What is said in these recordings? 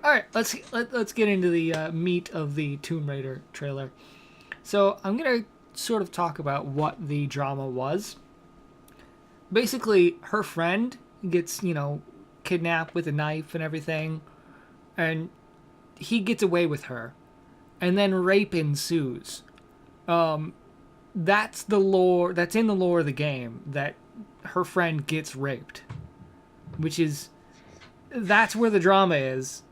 All right, let's get into the meat of the Tomb Raider trailer. So I'm gonna sort of talk about what the drama was. Basically, her friend gets kidnapped with a knife and everything, and he gets away with her, and then rape ensues. That's the lore. That's in the lore of the game that her friend gets raped, which is that's where the drama is.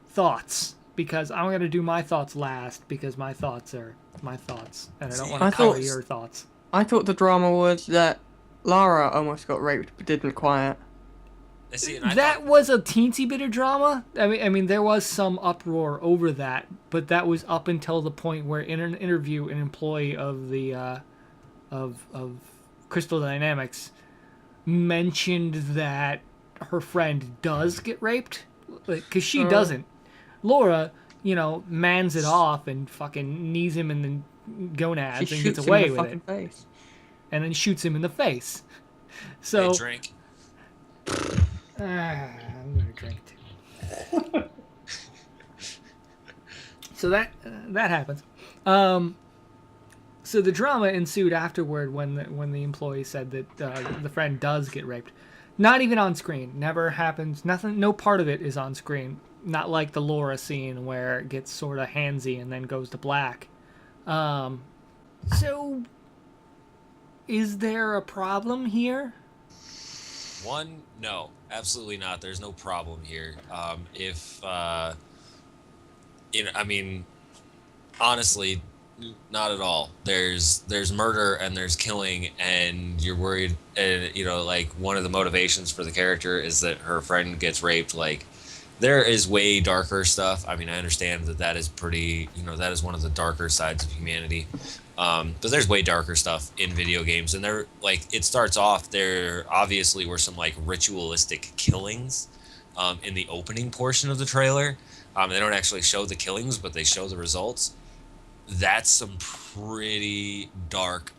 Thoughts, because I'm gonna do my thoughts last because my thoughts are my thoughts, and I don't want to I cover thought your thoughts. I thought the drama was that Lara almost got raped but didn't quite. See, and I That thought, was a teensy bit of drama. I mean, there was some uproar over that, but that was up until the point where, in an interview, an employee of the of Crystal Dynamics mentioned that her friend does get raped, because she doesn't. Laura, mans it off and fucking knees him in the gonads She and gets shoots him in away the with fucking it, face. and then shoots him in the face. hey, So drink. I'm gonna drink too. So that happens. So the drama ensued afterward when the employee said that the friend does get raped. Not even on screen. Never happens. Nothing. No part of it is on screen. Not like the Laura scene where it gets sort of handsy and then goes to black. So is there a problem here? One, no, absolutely not. There's no problem here. I mean, honestly, not at all. There's murder and there's killing, and you're worried. And like one of the motivations for the character is that her friend gets raped. Like, there is way darker stuff. I mean, I understand that is pretty. That is one of the darker sides of humanity. But there's way darker stuff in video games, and it starts off there. Obviously, were some like ritualistic killings in the opening portion of the trailer. They don't actually show the killings, but they show the results. That's some pretty dark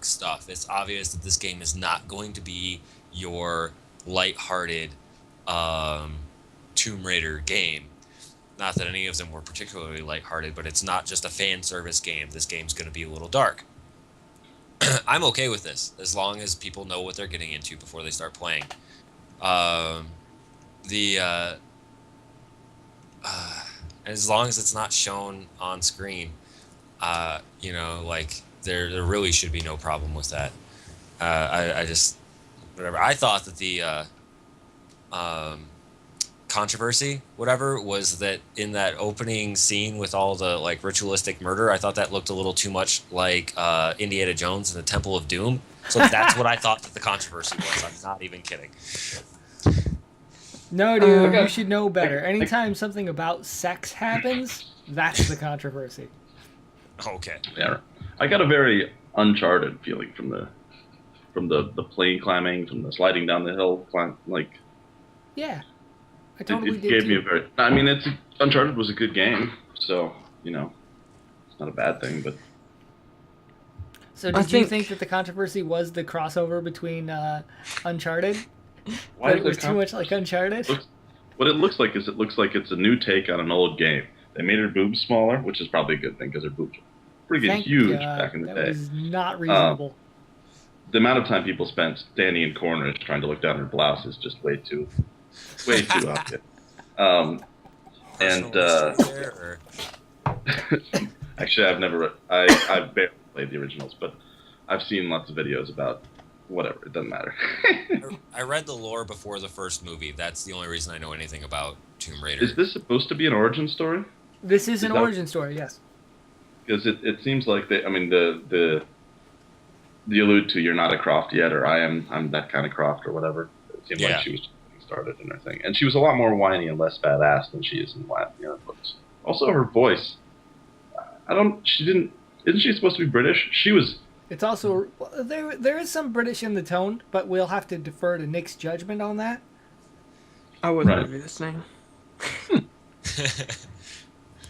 stuff. It's obvious that this game is not going to be your lighthearted Tomb Raider game. Not that any of them were particularly lighthearted, but it's not just a fan service game. This game's going to be a little dark. I'm okay with this, as long as people know what they're getting into before they start playing. As long as it's not shown on screen, there really should be no problem with that. I just, whatever. I thought that the controversy, whatever, was that in that opening scene with all the like ritualistic murder, I thought that looked a little too much like Indiana Jones and the Temple of Doom. So that's what I thought that the controversy was. I'm not even kidding. No, dude, you should know better. Anytime something about sex happens, that's the controversy. Okay. Yeah, I got a very Uncharted feeling from the plane climbing, from the sliding down the hill, Yeah, I totally it did gave too. me a very. I mean, Uncharted was a good game, so it's not a bad thing. But So did you think that the controversy was the crossover between Uncharted? why But is it was there too much like Uncharted? what it looks like is it's a new take on an old game. They made her boobs smaller, which is probably a good thing because her boobs were pretty Thank huge God, back in the that day. was not reasonable. The amount of time people spent standing in corners trying to look down her blouse is just way too obvious. Actually, I've barely played the originals, but I've seen lots of videos about whatever. It doesn't matter. I read the lore before the first movie. That's the only reason I know anything about Tomb Raider. Is this supposed to be an origin story? This is an origin story, yes. Because it seems like the allude to you're not a Croft yet, or I'm that kind of Croft, or whatever. It seemed like she was just getting started in her thing, and she was a lot more whiny and less badass than she is in the books. Also, her voice. Isn't she supposed to be British? She was. It's also there is some British in the tone, but we'll have to defer to Nick's judgment on that. I wasn't really listening.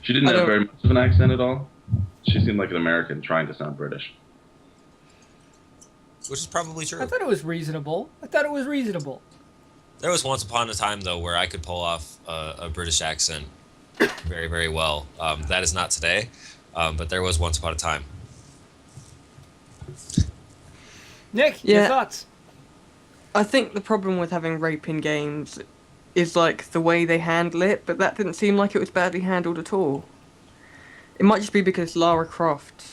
She didn't have very much of an accent at all. She seemed like an American trying to sound British. Which is probably true. I thought it was reasonable. There was once upon a time though where I could pull off a British accent very, very well. That is not today, but there was once upon a time. Nick, your Yeah. thoughts? I think the problem with having rape in games is like the way they handle it, but that didn't seem like it was badly handled at all. It might just be because Lara Croft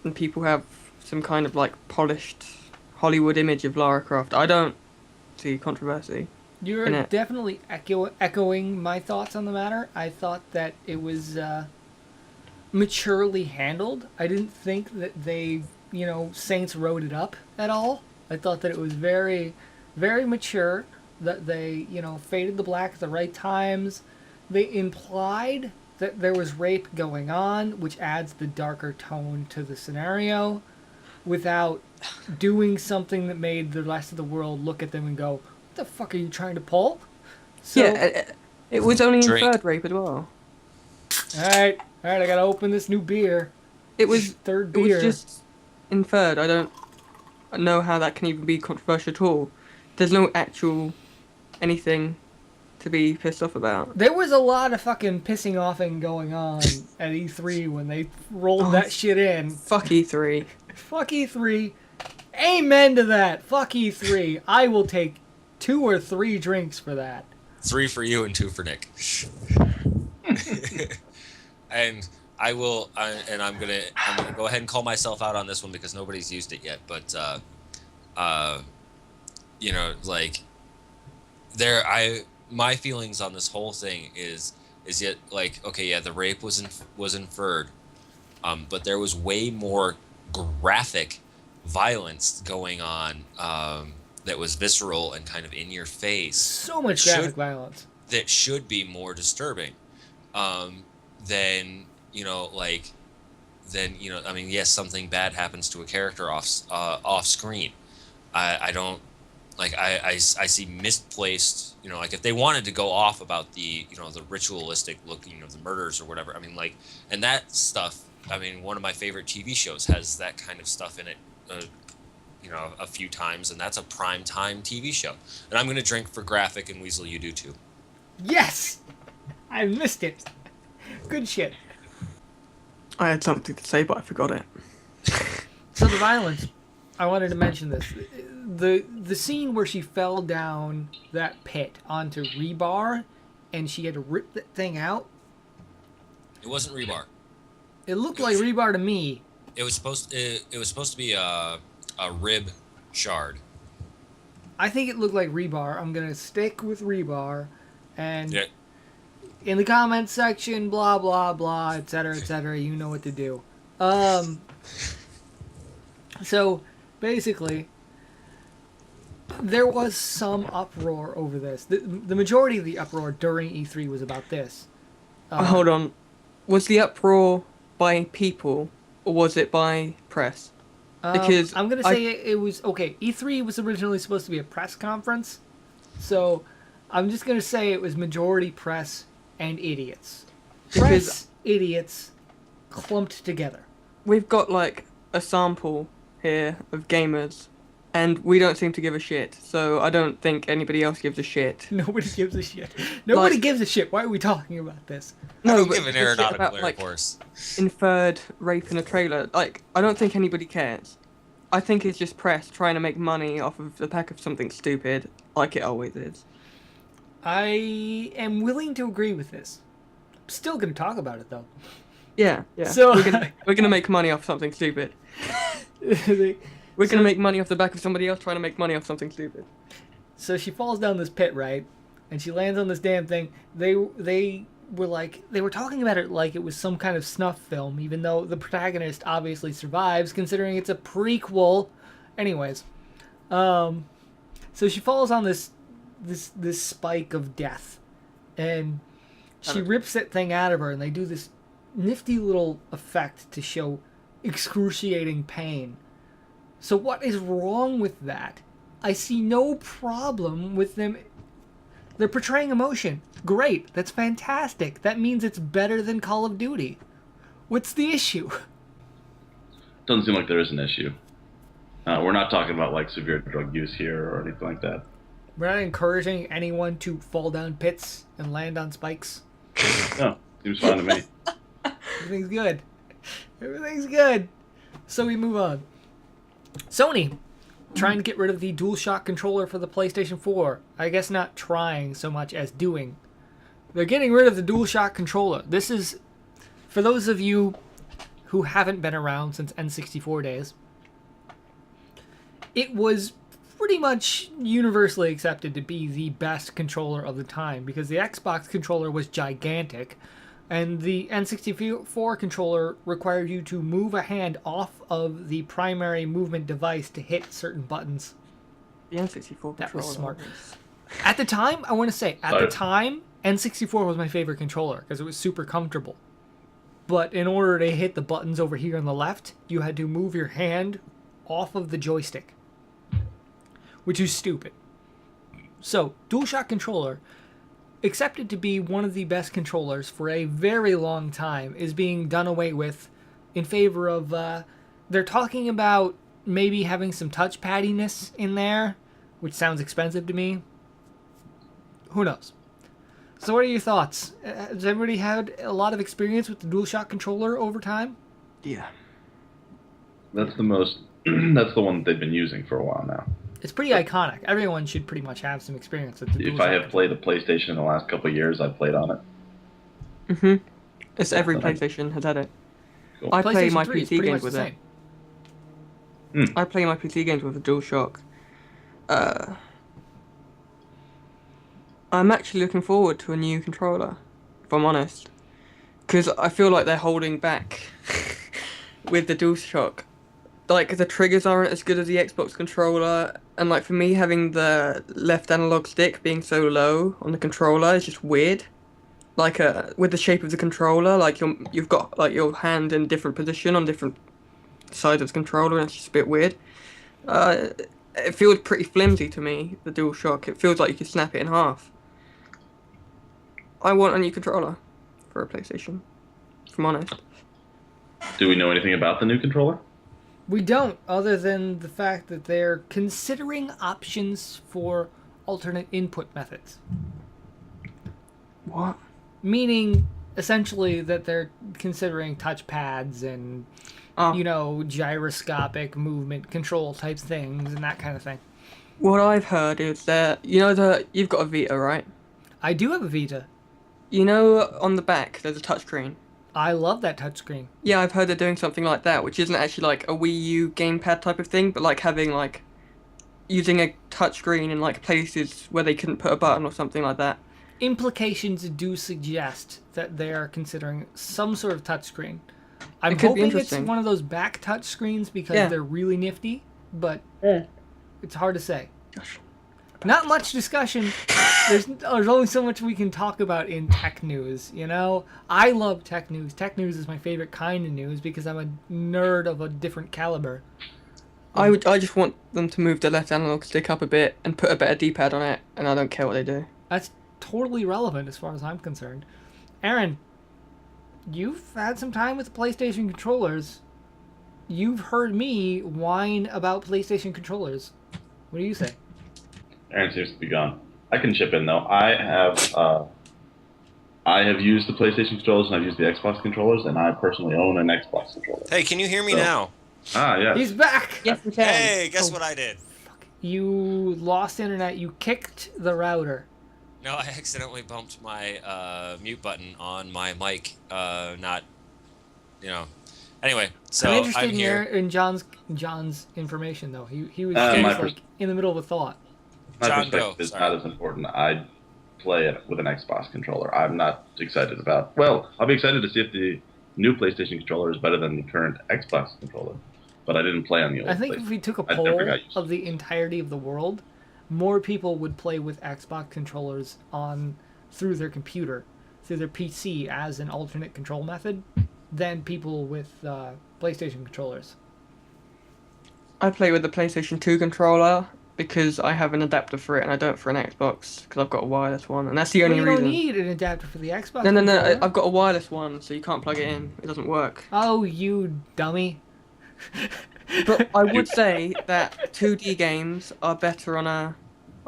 and people have some kind of like polished Hollywood image of Lara Croft. I don't see controversy. You're In it. definitely echoing my thoughts on the matter. I thought that it was maturely handled. I didn't think that they, Saints wrote it up at all. I thought that it was very, very mature. That they, faded the black at the right times. They implied that there was rape going on, which adds the darker tone to the scenario, without doing something that made the rest of the world look at them and go, "What the fuck are you trying to pull?" So, Yeah, it was only Drink. inferred rape as well. all right, I gotta open this new beer. It was Third it beer. was just inferred. I don't know how that can even be controversial at all. There's no actual anything to be pissed off about. There was a lot of fucking pissing offing going on at E3 when they rolled Oh, that shit in. Fuck E3. Fuck E3. Amen to that. Fuck E3. I will take 2 or 3 drinks for that. 3 for you and 2 for Nick. And I will, and I'm gonna go ahead and call myself out on this one because nobody's used it yet. But like my feelings on this whole thing is yet like, okay, yeah, the rape was inferred, but there was way more graphic violence going on that was visceral and kind of in your face. So much graphic violence. That should be more disturbing than I mean, yes, something bad happens to a character off screen. I don't like I see misplaced, like if they wanted to go off about the the ritualistic looking of the murders or whatever, I mean, like, and that stuff, I mean, one of my favorite TV shows has that kind of stuff in it a few times, and that's a prime time TV show. And I'm gonna drink for graphic, and Weasel, you do too. Yes! I missed it. Good shit. I had something to say, but I forgot it. So the violence. I wanted to mention this. The scene where she fell down that pit onto rebar, and she had to rip that thing out. It wasn't rebar. It looked like rebar to me. It was supposed to be a rib shard. I think it looked like rebar. I'm gonna stick with rebar, and Yeah. in the comments section, blah blah blah, etc. etc. You know what to do. So basically, there was some uproar over this. The majority of the uproar during E3 was about this. Hold on. Was the uproar by people, or was it by press? Because I'm gonna say it was okay. E3 was originally supposed to be a press conference, so I'm just gonna say it was majority press and idiots. Press, idiots, clumped together. we've got like a sample here of gamers, and we don't seem to give a shit. So I don't think anybody else gives a shit. Nobody gives a shit. Nobody Like- gives a shit. Why are we talking about this? I don't but give an the shit aeronautical about, air like, course. inferred rape in a trailer. Like, I don't think anybody cares. I think it's just press trying to make money off of the back of something stupid, like it always is. I am willing to agree with this. I'm still gonna talk about it though. Yeah, yeah. So- we're gonna make money off something stupid. We're gonna make money off the back of somebody else trying to make money off something stupid. So she falls down this pit, right? And she lands on this damn thing. They were talking about it like it was some kind of snuff film, even though the protagonist obviously survives, considering it's a prequel. Anyways, so she falls on this spike of death, and she rips that thing out of her, and they do this nifty little effect to show excruciating pain. So what is wrong with that? I see no problem with them. They're portraying emotion. Great. That's fantastic. That means it's better than Call of Duty. What's the issue? Doesn't seem like there is an issue. We're not talking about like severe drug use here or anything like that. We're not encouraging anyone to fall down pits and land on spikes. No, seems fine to me. Everything's good. Everything's good. So we move on. Sony trying to get rid of the DualShock controller for the PlayStation 4. I guess not trying so much as doing. They're getting rid of the DualShock controller. This is, for those of you who haven't been around since N64 days, it was pretty much universally accepted to be the best controller of the time because the Xbox controller was gigantic and the N64 controller required you to move a hand off of the primary movement device to hit certain buttons. The N64 controller. That was smart. At the time, I want to say, at the time, N64 was my favorite controller because it was super comfortable. But in order to hit the buttons over here on the left, you had to move your hand off of the joystick, which is stupid. So, DualShock controller, accepted to be one of the best controllers for a very long time, is being done away with in favor of, they're talking about maybe having some touchpaddiness in there, which sounds expensive to me. Who knows? So what are your thoughts? Has everybody had a lot of experience with the DualShock controller over time? Yeah. That's the most. That's the one that they've been using for a while now. It's pretty iconic. Everyone should pretty much have some experience with the DualShock. If I have played the PlayStation in the last couple of years, I've played on it. Mhm. It's every PlayStation has had it. Cool. I play PlayStation my 3 is PC pretty games much with the it. same. I play my PC games with a DualShock. I'm actually looking forward to a new controller, if I'm honest, because I feel like they're holding back with the DualShock. Like, the triggers aren't as good as the Xbox controller, and like for me, having the left analog stick being so low on the controller is just weird. Like, with the shape of the controller, like you've got like your hand in a different position on different sides of the controller, and it's just a bit weird. It feels pretty flimsy to me, the DualShock. It feels like you could snap it in half. I want a new controller for a PlayStation, if I'm honest. Do we know anything about the new controller? We don't, other than the fact that they're considering options for alternate input methods. What? Meaning, essentially, that they're considering touchpads and, you know, gyroscopic movement control type things and that kind of thing. What I've heard is that, you've got a Vita, right? I do have a Vita. You know, on the back, there's a touchscreen. I love that touchscreen. Yeah, I've heard they're doing something like that, which isn't actually like a Wii U gamepad type of thing, but like having like, using a touchscreen in like places where they couldn't put a button or something like that. Implications do suggest that they are considering some sort of touchscreen. I'm It could be hoping it's interesting. one of those back touch screens because Yeah. they're really nifty, but it's hard to say. Gosh. Not much discussion. There's only so much we can talk about in tech news, you know? I love tech news. Tech news is my favorite kind of news because I'm a nerd of a different caliber. I just want them to move the left analog stick up a bit and put a better D-pad on it, and I don't care what they do. That's totally relevant as far as I'm concerned. Aaron, you've had some time with the PlayStation controllers. You've heard me whine about PlayStation controllers. What do you say? Aaron seems to be gone. I can chip in though. I have used the PlayStation controllers and I've used the Xbox controllers, and I personally own an Xbox controller. Hey, can you hear me So- now? Yeah. He's back! Yes, we can. Hey, guess Oh. what I did? You lost internet. You kicked the router. No, I accidentally bumped my mute button on my mic. Not, you know. Anyway, so I'm interested I'm here. in John's information though. He was, my like in the middle of a thought. My John, perspective go. is Sorry. not as important. I play it with an Xbox controller. I'm not excited about. Well, I'll be excited to see if the new PlayStation controller is better than the current Xbox controller. But I didn't play on the old. I think if PlayStation. we took a I poll never got used to of the entirety of the world, more people would play with Xbox controllers through their computer, through their PC as an alternate control method, than people with PlayStation controllers. I play with the PlayStation 2 controller because I have an adapter for it and I don't for an Xbox because I've got a wireless one, and that's the Well, only you don't reason. need an adapter for the Xbox. No, controller. I've got a wireless one, so you can't plug it in. It doesn't work. Oh, you dummy! But I would say that 2D games are better on a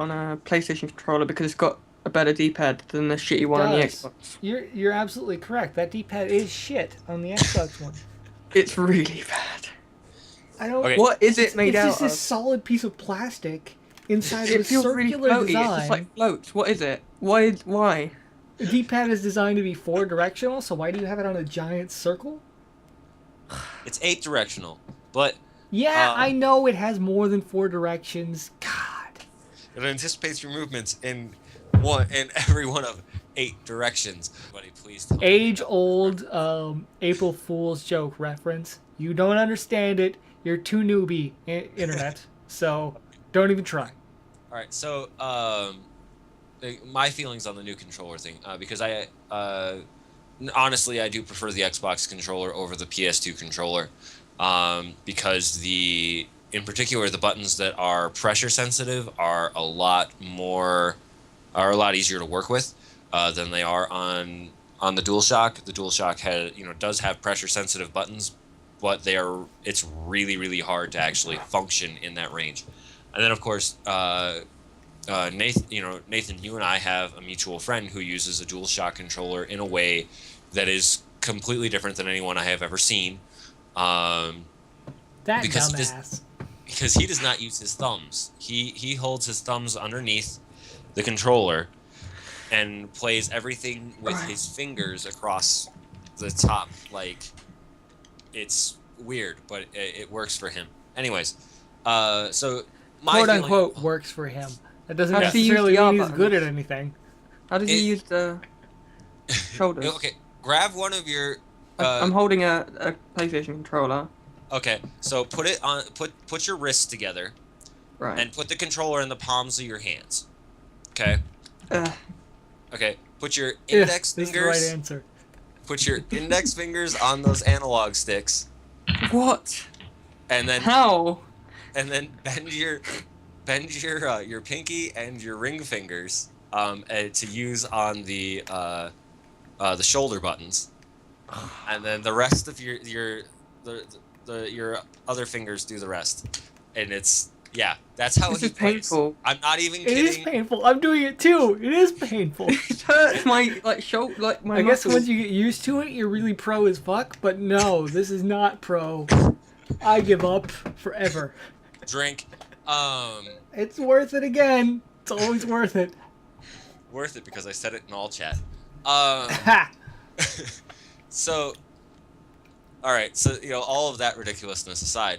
on a PlayStation controller because it's got a better D-pad than the shitty one on the Does. Xbox. You're absolutely correct. That D-pad is shit on the Xbox one. It's really bad. I don't. Okay. What is it made It's out just this of? solid piece of plastic inside of a It feels really circular floaty. design. It's just like floats. What is it? Why? The D-pad is designed to be 4-directional, so why do you have it on a giant circle? It's 8-directional, but Yeah, I know it has more than 4 directions. God. it anticipates your movements in every one of 8 directions. Buddy, please tell me. Age-old April Fool's joke reference. You don't understand it. You're too newbie, internet. So don't even try. All right, so my feelings on the new controller thing, because honestly I do prefer the Xbox controller over the PS2 controller, because in particular the buttons that are pressure sensitive are a lot easier to work with than they are on the DualShock. The DualShock does have pressure sensitive buttons, but it's really, really hard to actually function in that range. And then of course Nathan, you and I have a mutual friend who uses a DualShock controller in a way that is completely different than anyone I have ever seen. That because dumbass. because he does not use his thumbs. He holds his thumbs underneath the controller and plays everything with his fingers across the top. Like, it's weird, but it works for him. Anyways, so my Quote feeling, unquote works for him. That doesn't How does he use necessarily the R mean he's good at buttons? anything. How does he use the shoulders? okay, grab one of your. I'm holding a PlayStation controller. Okay, so put it on. Put your wrists together, Right. and put the controller in the palms of your hands. Okay. Okay. Put your index This is the fingers. right answer. Put your index fingers on those analog sticks, What? and then How? bend your pinky and your ring fingers to use on the shoulder buttons, and then the rest of your other fingers do the rest, and that's how This he is plays. painful. I'm not even It is kidding. painful. I'm doing it too. It is painful. It hurts my shoulder, my I guess muscles. once you get used to it, you're really pro as fuck. But no, this is not pro. I give up forever. Drink. It's worth it again. It's always worth it. Worth it because I said it in all chat. Ha! So, all right. So all of that ridiculousness aside,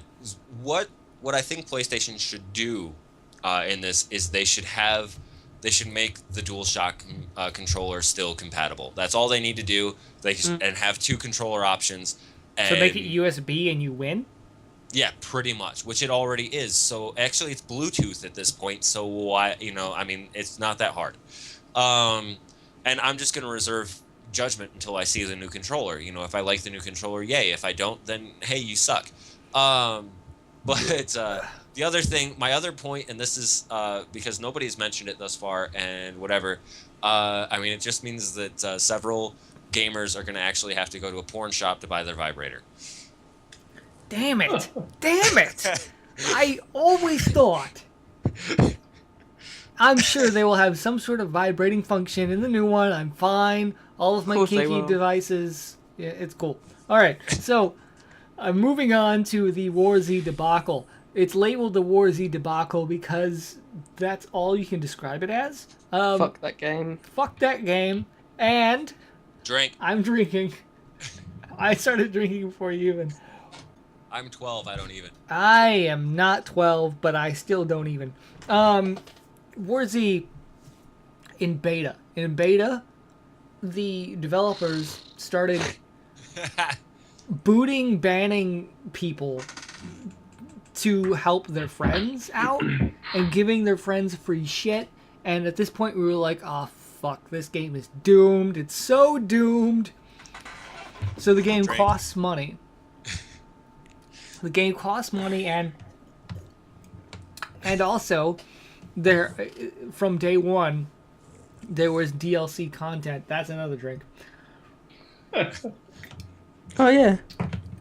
what I think PlayStation should do in this is they should make the DualShock controller still compatible. That's all they need to do. And have 2 controller options. And, So make it USB and you win? yeah, pretty much, which it already is. So actually, it's Bluetooth at this point. So why, it's not that hard. And I'm just gonna reserve judgment until I see the new controller. If I like the new controller, yay. If I don't, then hey, you suck. But the other thing, my other point, and this is because nobody's mentioned it thus far, and whatever. It just means that several gamers are gonna actually have to go to a porn shop to buy their vibrator. Damn it! Damn it! I always thought. I'm sure they will have some sort of vibrating function in the new one. I'm fine. All of my course they kinky will. devices. Yeah, it's cool. All right, so I'm moving on to the War Z debacle. It's labeled the War Z debacle because that's all you can describe it as. Fuck that game. Fuck that game. And Drink. I'm drinking. I started drinking before you even. I'm 12. I don't even. I am not 12, but I still don't even. War Z in beta. In beta, the developers started banning people to help their friends out and giving their friends free shit. And at this point, we were like, oh, fuck, this game is doomed. It's so doomed. So the game costs money. The game costs money, and also there from day one there was DLC content. That's another drink. Oh yeah.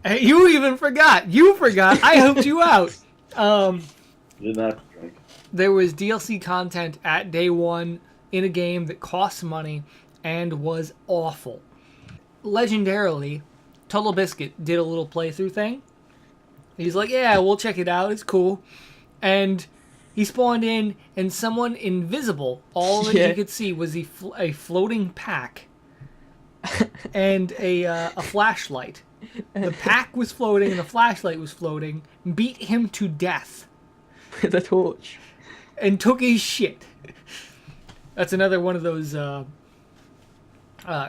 Hey, you even forgot. You forgot. I helped you out. Did not drink. there was DLC content at day one in a game that cost money and was awful. Legendarily, Total Biscuit did a little playthrough thing. He's like, yeah, we'll check it out. It's cool. And he spawned in, and someone invisible, all that he could see was a floating pack and a flashlight. The pack was floating and the flashlight was floating, beat him to death. With a torch. And took his shit. That's another one of those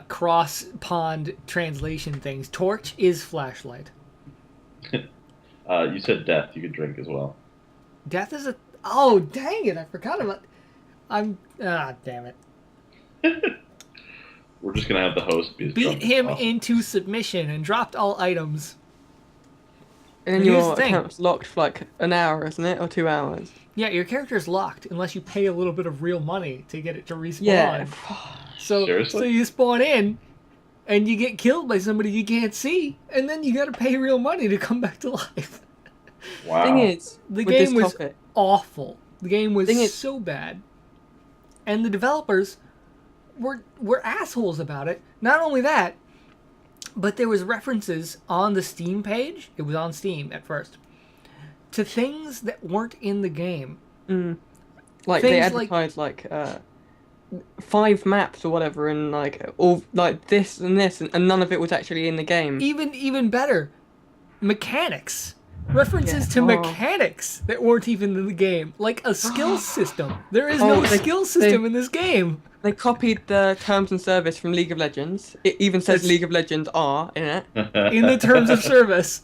cross-pond translation things. Torch is flashlight. You said death. You could drink as well. Death is a... Oh, dang it. I forgot about... damn it. We're just going to have the host be Beat him into submission and dropped all items. And then your account's locked for like an hour, isn't it? Or 2 hours? Yeah, your character's locked unless you pay a little bit of real money to get it to respawn. Yeah. So you spawn in, and you get killed by somebody you can't see, and then you gotta pay real money to come back to life. Wow. Thing is, the game was awful. The game was so bad. And the developers were assholes about it. Not only that, but there was references on the Steam page, it was on Steam at first, to things that weren't in the game. Like they advertised like 5 maps or whatever, and like all like this and this, and none of it was actually in the game. Even better, mechanics. References to mechanics that weren't even in the game. Like a skill system. There is no skill system in this game. They copied the terms and service from League of Legends. It even says League of Legends are in it. In the terms of service.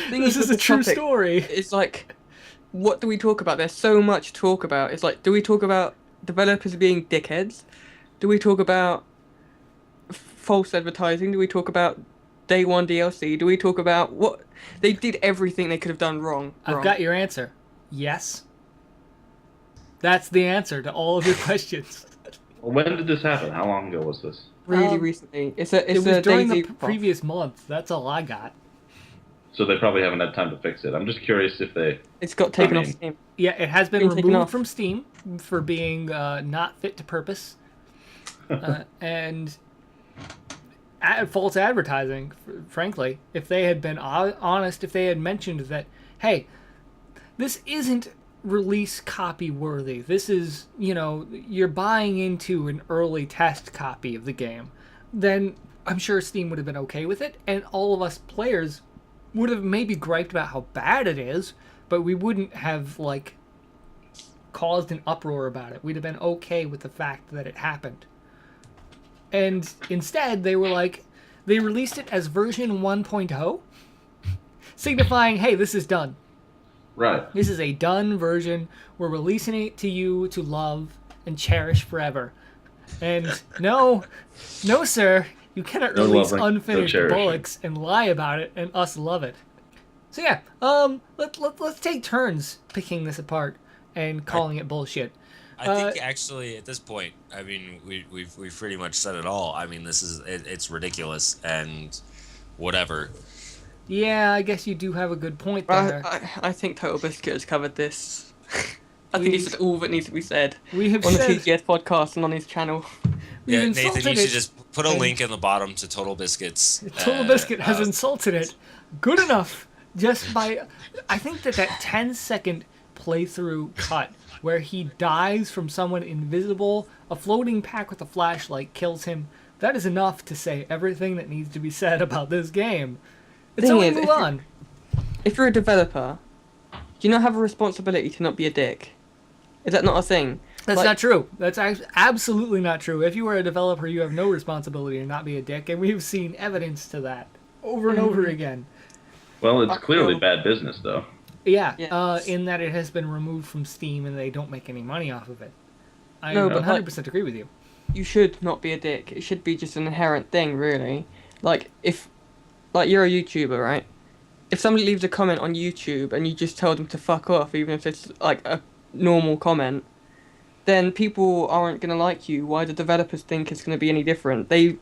This is a true story. It's like, what do we talk about? There's so much to talk about. It's like, do we talk about developers being dickheads? Do we talk about false advertising? Do we talk about day one DLC? Do we talk about what? They did everything they could have done wrong. I've got your answer. Yes. That's the answer to all of your questions. Well, when did this happen? How long ago was this? Really recently. It was during the previous month. That's all I got. So they probably haven't had time to fix it. I'm just curious if they... It's got taken off Steam. Yeah, it has been removed from Steam for being not fit to purpose. And false advertising, frankly. If they had been honest, if they had mentioned that, hey, this isn't release copy worthy. This is, you're buying into an early test copy of the game, then I'm sure Steam would have been okay with it, and all of us players would have maybe griped about how bad it is, but we wouldn't have, caused an uproar about it. We'd have been okay with the fact that it happened. And instead, they released it as version 1.0, signifying, hey, this is done. Right. This is a done version. We're releasing it to you to love and cherish forever. And no, sir, you cannot release unfinished bullocks and lie about it and us love it. So yeah, let's take turns picking this apart and calling it bullshit. I think actually at this point, I mean, we've pretty much said it all. I mean, it's ridiculous and whatever. Yeah, I guess you do have a good point there. I think Total Biscuit has covered this. I think it's all that needs to be said. We have on the TGS podcast and on his channel. Yeah, Nathan, you should just put a link in the bottom to Total Biscuit's. Total Biscuit has insulted it good enough just by... I think that 10-second playthrough cut where he dies from someone invisible, a floating pack with a flashlight kills him, that is enough to say everything that needs to be said about this game. It's only move on. If you're a developer, do you not have a responsibility to not be a dick? Is that not a thing? That's not true. That's absolutely not true. If you are a developer, you have no responsibility to not be a dick, and we've seen evidence to that over and over again. Well, it's clearly bad business, though. Yeah, in that it has been removed from Steam and they don't make any money off of it. I 100% agree with you. You should not be a dick. It should be just an inherent thing, really. If you're a YouTuber, right? If somebody leaves a comment on YouTube and you just tell them to fuck off, even if it's a normal comment, then people aren't gonna like you. Why do developers think it's gonna be any different? They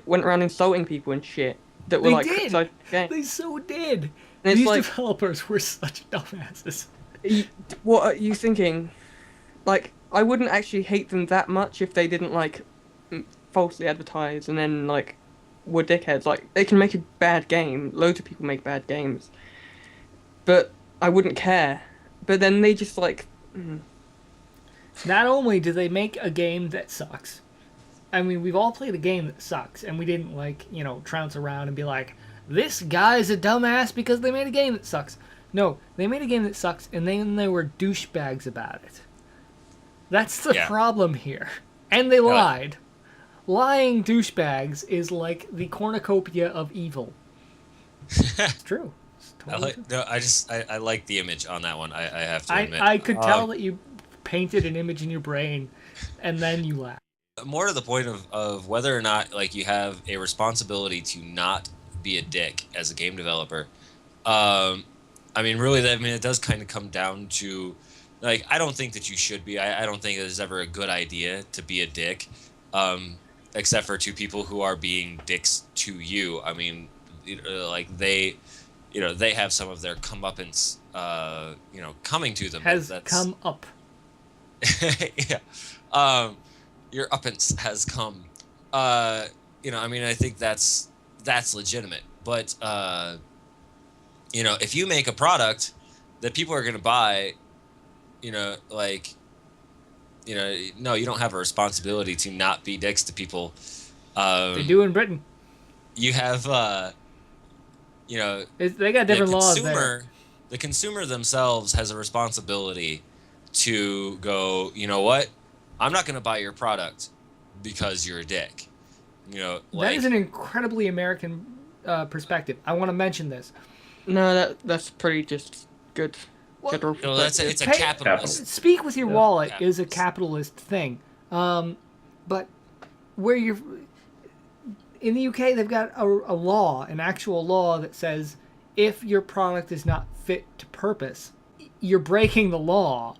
went around insulting people and shit that were criticizing the game. They so did. And these developers were such dumbasses. What are you thinking? like I wouldn't actually hate them that much if they didn't like falsely advertise and then like were dickheads. Like they can make a bad game. Loads of people make bad games, but I wouldn't care. But then they just like. Not only do they make a game that sucks, I mean, we've all played a game that sucks, and we didn't, like, you know, trounce around and be like, this guy's a dumbass because they made a game that sucks. No, they made a game that sucks, and then they were douchebags about it. That's the problem here. And they lied. Lying douchebags is like the cornucopia of evil. It's true. It's totally true. I like the image on that one. I have to admit. I could tell that you painted an image in your brain, and then you laughed. More to the point of whether or not like you have a responsibility to not be a dick as a game developer. I mean, really, it does kind of come down to, like, I don't think that you should be. I don't think it's ever a good idea to be a dick, except for to people who are being dicks to you. I mean, like they have some of their comeuppance, coming to them. Has come up. Yeah. Your uppance has come. I mean, I think that's legitimate. But, if you make a product that people are going to buy, no, you don't have a responsibility to not be dicks to people. They do in Britain. You have, they got different laws there. The consumer themselves has a responsibility to go, you know what? I'm not going to buy your product because you're a dick. That is an incredibly American perspective. I want to mention this. No, that's pretty just good. Well, it's a capitalist. Speak with your wallet is a capitalist thing. But where you're in the UK, they've got a law, an actual law that says if your product is not fit to purpose, you're breaking the law.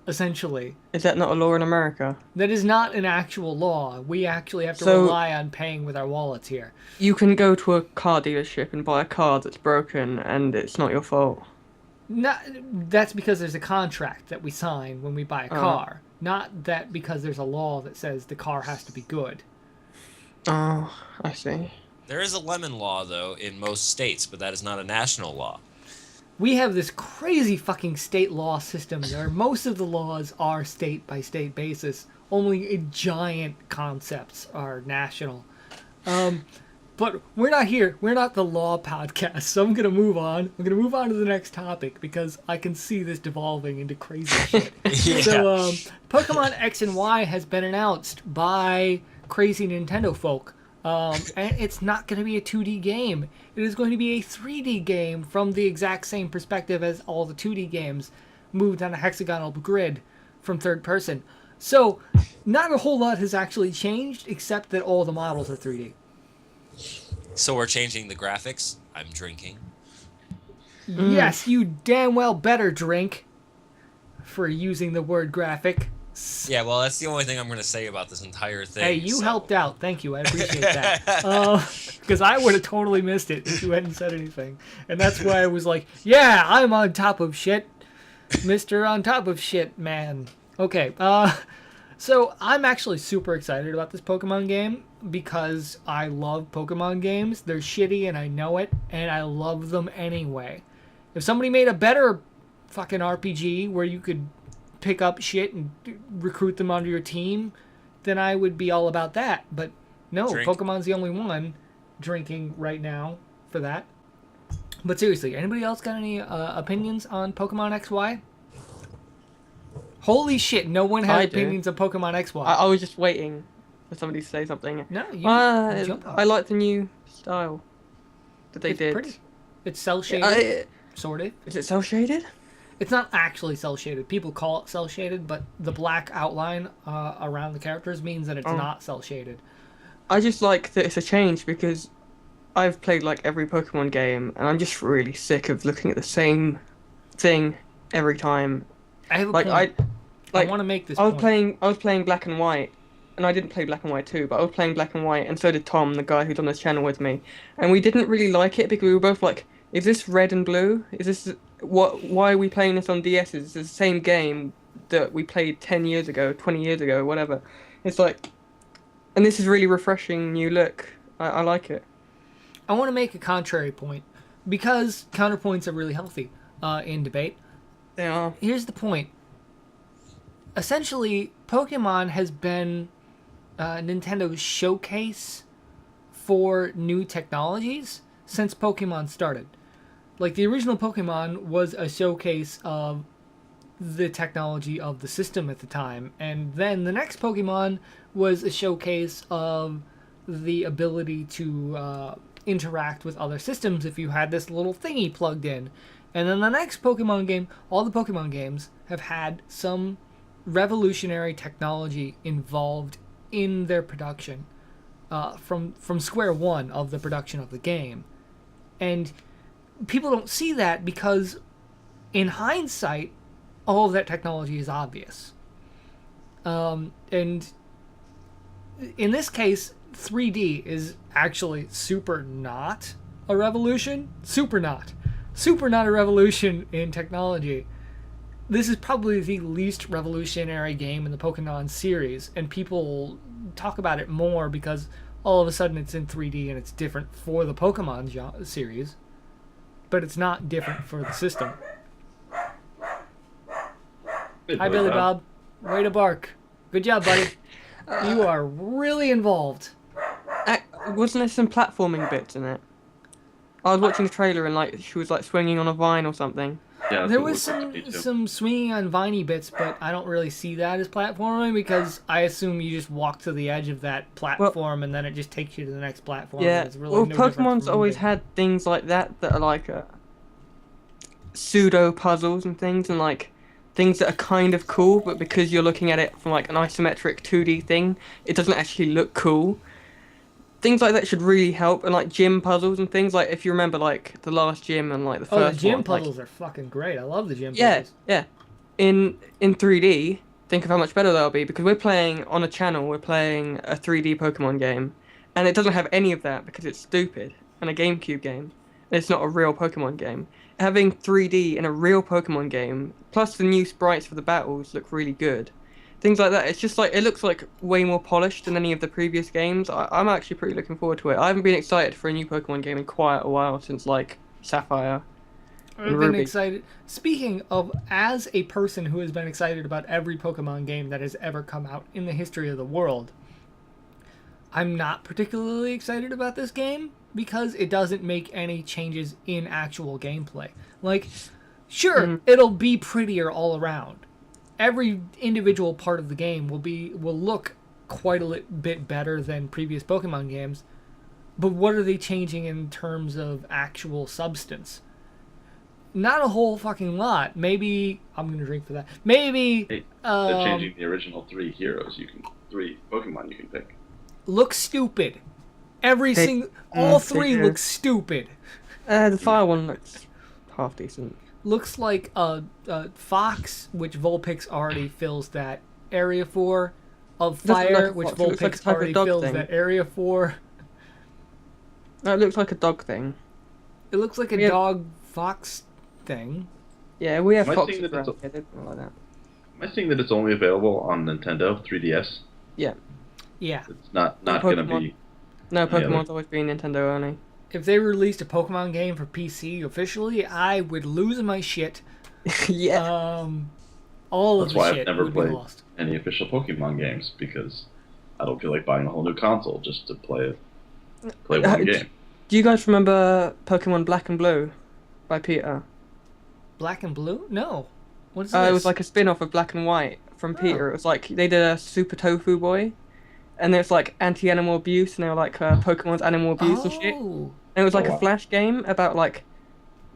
Essentially. Is that not a law in America? That is not an actual law. We actually have to rely on paying with our wallets here. You can go to a car dealership and buy a car that's broken and it's not your fault. That's because there's a contract that we sign when we buy a car. Not that because there's a law that says the car has to be good. Oh, I see. There is a lemon law, though, in most states, but that is not a national law. We have this crazy fucking state law system where most of the laws are state-by-state basis. Only giant concepts are national. But we're not here. We're not the law podcast, so I'm going to move on. I'm going to move on to the next topic because I can see this devolving into crazy shit. Yeah. So, Pokemon X and Y has been announced by crazy Nintendo folk. And it's not going to be a 2D game. It is going to be a 3D game from the exact same perspective as all the 2D games, moved on a hexagonal grid from third person. So, not a whole lot has actually changed, except that all the models are 3D. So we're changing the graphics. I'm drinking. Yes, you damn well better drink for using the word graphic. Yeah, well, that's the only thing I'm going to say about this entire thing. Hey, you helped out. Thank you. I appreciate that. Because I would have totally missed it if you hadn't said anything. And that's why I was like, yeah, I'm on top of shit. Mr. On top of shit, man. Okay, so I'm actually super excited about this Pokemon game because I love Pokemon games. They're shitty and I know it, and I love them anyway. If somebody made a better fucking RPG where you could pick up shit and recruit them onto your team, then I would be all about that. But no, Pokemon's the only one drinking right now for that. But seriously, anybody else got any opinions on Pokemon XY? Holy shit, no one has opinions on Pokemon XY. I was just waiting for somebody to say something. No, you jump on. I like the new style that they did. Pretty. It's cel-shaded, sort of. Is it cel-shaded? It's not actually cel-shaded. People call it cel-shaded, but the black outline around the characters means that it's not cel-shaded. I just like that it's a change because I've played like every Pokemon game and I'm just really sick of looking at the same thing every time. I have a point. I want to make this point. I was playing Black and White, and I didn't play Black and White 2, but I was playing Black and White, and so did Tom, the guy who's on this channel with me. And we didn't really like it because we were both like, is this red and blue? Is this why are we playing this on DS? It's the same game. that we played 10 years ago, 20 years ago, whatever. It's like, and this is really refreshing new look. I like it. I want to make a contrary point because counterpoints are really healthy in debate. They are. Here's the point. Essentially, Pokemon has been Nintendo's showcase for new technologies since Pokemon started. Like, the original Pokemon was a showcase of the technology of the system at the time, and then the next Pokemon was a showcase of the ability to interact with other systems if you had this little thingy plugged in. And then the next Pokemon game, all the Pokemon games have had some revolutionary technology involved in their production from square one of the production of the game. And people don't see that because in hindsight, all of that technology is obvious. And in this case, 3D is actually super not a revolution. Super not a revolution in technology. This is probably the least revolutionary game in the Pokemon series, and people talk about it more because all of a sudden it's in 3D and it's different for the Pokemon series, but it's not different for the system. Hi, Billy Bob. Way to bark. Good job, buddy. You are really involved. Wasn't there some platforming bits in it? I was watching the trailer and like she was like swinging on a vine or something. Yeah, There was some swinging on viney bits, but I don't really see that as platforming because I assume you just walk to the edge of that platform and then it just takes you to the next platform. Yeah, It's really well, no different Pokemon's from always moving. had things like that are like pseudo puzzles and things, and like things that are kind of cool, but because you're looking at it from like an isometric 2D thing, it doesn't actually look cool. Things like that should really help, and like gym puzzles and things. Like if you remember, like the last gym and like the Oh, the first gym one, puzzles are fucking great. I love the gym yeah, puzzles. yeah. In 3D, think of how much better they'll be because we're playing on a channel. We're playing a 3D Pokemon game, and it doesn't have any of that because it's stupid and a GameCube game. It's not a real Pokemon game. Having 3D in a real Pokemon game, plus the new sprites for the battles look really good. Things like that. It's just like it looks like way more polished than any of the previous games. I'm actually pretty looking forward to it. I haven't been excited for a new Pokemon game in quite a while since like Sapphire. I've been excited. Speaking of, as a person who has been excited about every Pokemon game that has ever come out in the history of the world, I'm not particularly excited about this game because it doesn't make any changes in actual gameplay. Like, sure, it'll be prettier all around. Every individual part of the game will look quite a bit better than previous Pokemon games, but what are they changing in terms of actual substance? Not a whole fucking lot. Maybe I'm gonna drink for that. Maybe They're changing the original three Pokemon you can pick. look stupid. All three look stupid. The fire one looks half decent. Looks like a fox, which Vulpix already fills that area for. Of Doesn't look fire, like a which fox, it looks like a Vulpix type of already dog fills thing. that area for. No, it looks like a dog thing. It looks like a Yeah. dog fox thing. Yeah, we have Am I foxes seeing that around it's here. They don't like that. Am I seeing that it's only available on Nintendo 3DS? Yeah. Yeah. It's not going to Pokemon. be. No, Any other? Pokemon's always been Nintendo only. If they released a Pokemon game for PC officially, I would lose my shit. Yeah. All That's of the why I've shit never would be played lost. any official Pokemon games because I don't feel like buying a whole new console just to play one game. Do you guys remember Pokemon Black and Blue by Peter? Black and Blue? No. What is this? It was like a spin-off of Black and White from Peter. It was like they did a Super Tofu Boy, and there's like anti-animal abuse, and they were like Pokemon's animal abuse and shit. And it was like Oh, a wow. flash game about like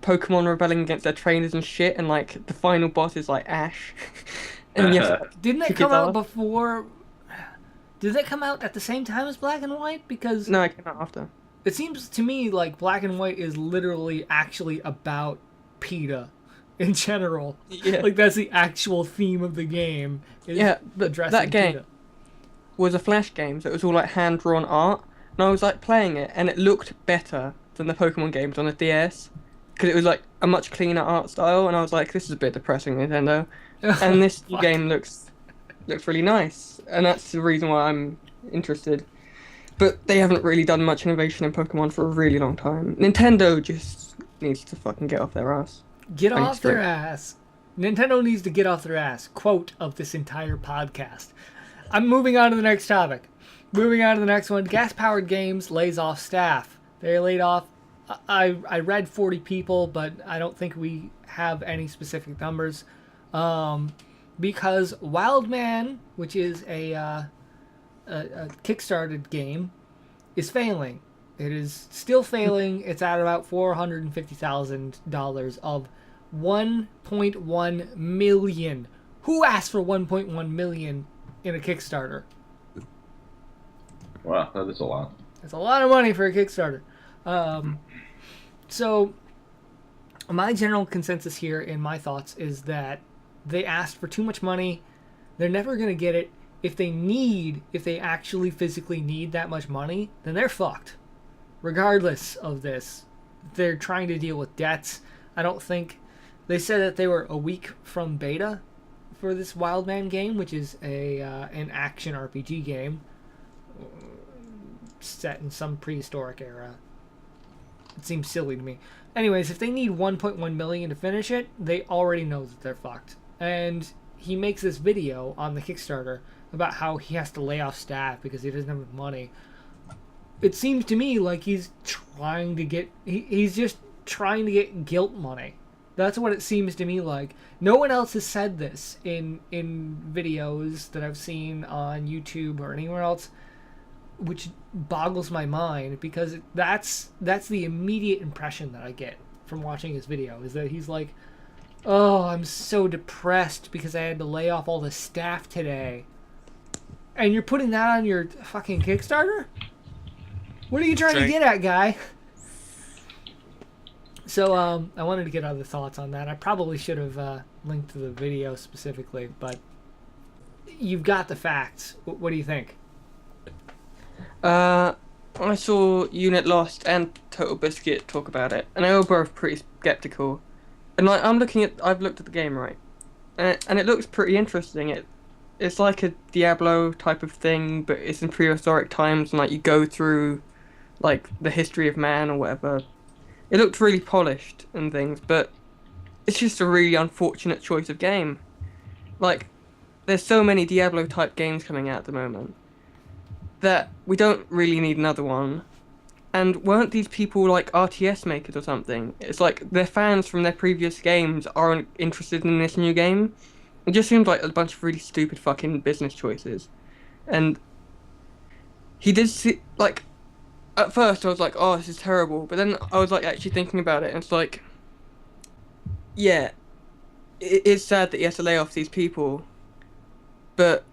Pokemon rebelling against their trainers and shit, and like the final boss is like Ash. And you have to, like, Didn't that kick come his out ass. before? Did that come out at the same time as Black and White? Because No, it came out after. it seems to me like Black and White is literally actually about PETA in general. Yeah. Like that's the actual theme of the game. Is Yeah, but addressing that game PETA. was a flash game, so it was all like hand-drawn art. And I was like playing it, and it looked better than the Pokemon games on the DS. because it was like a much cleaner art style, and I was like, this is a bit depressing, Nintendo. And this new Fuck. game looks really nice, and that's the reason why I'm interested. But they haven't really done much innovation in Pokemon for a really long time. Nintendo just needs to fucking get off their ass. Get I need off to their drink. ass. Nintendo needs to get off their ass. Quote of this entire podcast. I'm moving on to the next topic. Moving on to the next one. Gas Powered Games lays off staff. They laid off, I read 40 people, but I don't think we have any specific numbers. Because Wildman, which is a Kickstarted game, is failing. It is still failing. It's at about $450,000 of 1.1 million. Who asked for 1.1 million in a Kickstarter? Wow, that is a lot. That's a lot of money for a Kickstarter. So my general consensus here in my thoughts is that they asked for too much money. They're never going to get it. If they actually physically need that much money, then they're fucked. Regardless of this, they're trying to deal with debts. I don't think they said that they were a week from beta for this Wildman game, which is an action RPG game set in some prehistoric era. It seems silly to me. Anyways, if they need 1.1 million to finish it, they already know that they're fucked. And he makes this video on the Kickstarter about how he has to lay off staff because he doesn't have enough money. It seems to me like he's trying to get... He's just trying to get guilt money. That's what it seems to me like. No one else has said this in videos that I've seen on YouTube or anywhere else, which boggles my mind, because that's the immediate impression that I get from watching his video, is that he's like, oh, I'm so depressed because I had to lay off all the staff today. And you're putting that on your fucking Kickstarter? What are you trying to get at, guy? So, I wanted to get other thoughts on that. I probably should have linked to the video specifically, but you've got the facts. What do you think? I saw Unit Lost and Total Biscuit talk about it, and they were both pretty skeptical. And like, I've looked at the game, right, and it looks pretty interesting. It's like a Diablo type of thing, but it's in prehistoric times, and like you go through like the history of man or whatever. It looked really polished and things, but it's just a really unfortunate choice of game. Like, there's so many Diablo type games coming out at the moment that we don't really need another one. And weren't these people like RTS makers or something? It's like their fans from their previous games aren't interested in this new game. It just seems like a bunch of really stupid fucking business choices. And he did see, like, at first I was like, oh, this is terrible. But then I was like actually thinking about it, and it's like, yeah, it's sad that he has to lay off these people, but